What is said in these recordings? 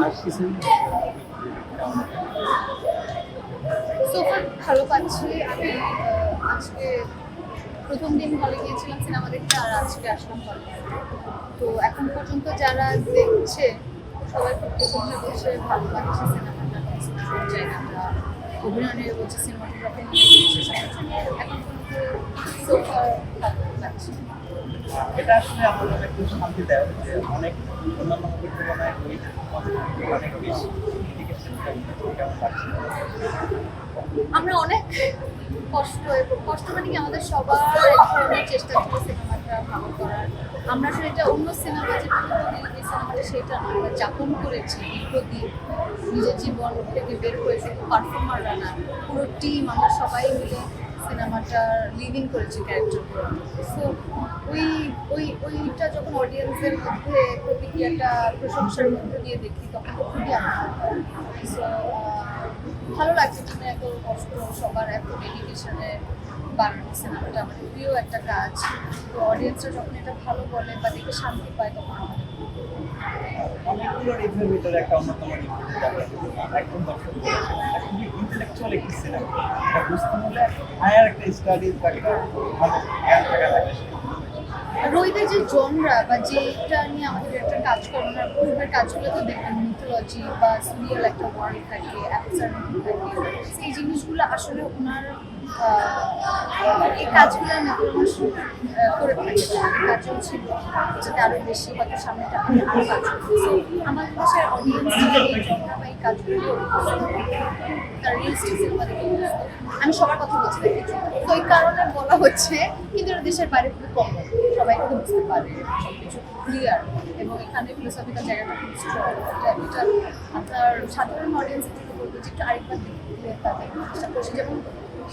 আসতেছেন? সোফার ভালো পাচ্ছি। আমি আজকে প্রথম দিন হলে গিয়েছিলাম সিনেমা দেখতে, আর আজকে আসলাম হলে। তো এখন পর্যন্ত যারা দেখছে সবাই খুব প্রশংসা করছে, ভালো লাগছে সিনেমাটা, জায়গাটা, অভিনয় নিয়ে বলছে, সিনেমাটোগ্রাফি নিয়ে বলছে। এখন পর্যন্ত সোফার ভালো লাগছে। এটা আসলে আমাদের একটু শান্তি দেয় যে অনেক অন্যান্য মুভির তুলনায় অনেক বেশি ডেডিকেশন কেমন লাগছে? আমরা অনেক কষ্ট মানে কি, আমাদের সবার এক ধরনের চেষ্টা ছিল সিনেমাটা ভালো করার। আমরা আসলে এটা অন্য সিনেমা যেটা করি, এই সিনেমাটা সেটা না, আমরা যাপন করেছি দীর্ঘদিন নিজের জীবন থেকে বের হয়ে, শুধু পারফর্মাররা না, পুরো টিম আমরা সবাই মিলে সিনেমাটা লিভিং করেছি ক্যারেক্টারগুলো। সো ওইটা যখন অডিয়েন্সের মধ্যে প্রতিক্রিয়াটা প্রশংসার মধ্যে দিয়ে দেখি, তখন তো খুবই আনন্দ হয়। সো ভালো লাগছে তুমি এত কষ্ট, সবার এত ডেডিকেশনে বানানো সিনেমাটা, আমাদের প্রিয় একটা কাজ। তো অডিয়েন্সরা যখন এটা ভালো বলে বা দেখে শান্তি পায়, তখন আমাদের অনেকগুলো রিভিউর ভিতরে একটা অন্যতম রিভিউ একদম দর্শক বলেছেন এটা খুবই ইন্টেলেকচুয়াল একটি সিনেমা। এটা বুঝতে হলে হায়ার একটা স্টাডিজ বা একটা ভালো জ্ঞান থাকা লাগে। রোহিতের যে জনরা বা যেটা নিয়ে আমাদের ডিরেক্টর কাজ করেন, ওনার পূর্বের কাজগুলো তো দেখবেন, মিথোলজি বা সিরিয়াল একটা ওয়ার্ল্ড থাকে, অ্যাপসার থাকে, সেই জিনিসগুলো আসলে ওনার এই কাজগুলো মেথোলজি করে থাকে। কাজও ছিল যাতে আরও বেশি হয়তো সামনেটা আরও কাজ করছে। আমাদের দেশের অডিয়েন্সরা এই জনরা বা এই কাজগুলো তার রিয়েলিস্টিক সিনেমা দেখে বুঝতো। আমি সবার কথা বলছি না কিছু, তো এই কারণে বলা হচ্ছে, কিন্তু এটা দেশের বাইরে খুবই কম, সবাই কিন্তু বুঝতে পারে সবকিছু ক্লিয়ার, এবং এখানে ফিলোসফিক্যাল জায়গাটা খুব স্ট্রং। এটা আপনার সাধারণ অডিয়েন্স থেকে বলবো যে একটু আরেকবার দেখতে তাদের চেষ্টা করছি। যেমন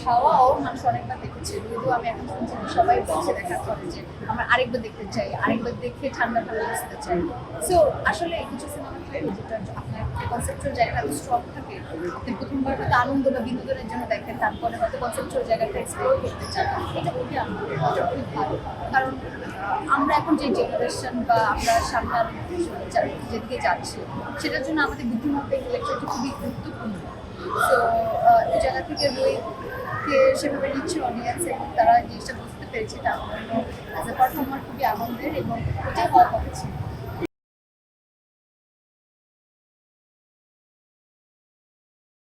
হাওয়াও মানুষ অনেকবার দেখেছে, যদিও আমি এখন শুনছি সবাই বলছে দেখার পরে যে আমরা আরেকবার দেখতে চাই, আরেকবার দেখে ঠান্ডা করে বুঝতে চাই। সো আসলে কিছু সিনেমা থাকে যেটা আপনার কনসেপ্টুয়াল জায়গাটা স্ট্রং থাকে, আপনি প্রথমবার হয়তো আনন্দ বা বিনোদনের জন্য দেখেন, তারপরে হয়তো কনসেপ্টুয়াল জায়গাটা এক্সপ্লোর করতে চান। এটা খুবই আনন্দ, এটা খুবই ভালো। কারণ আমরা এখন যে জেনারেশন বা আমরা সামনে আরো যেদিকে যাচ্ছি, সেটার জন্য আমাদের বুদ্ধিমত্তা ইন্টেলেকচুয়ালটা খুবই গুরুত্বপূর্ণ। তো এই জায়গা থেকে বইকে সেভাবে নিচ্ছে অডিয়েন্স, এবং তারা জিনিসটা বুঝতে পেরেছে, তার জন্য অ্যাজ এ পারফর্মার খুবই আনন্দের, এবং ওটাই হওয়ার কথা ছিল।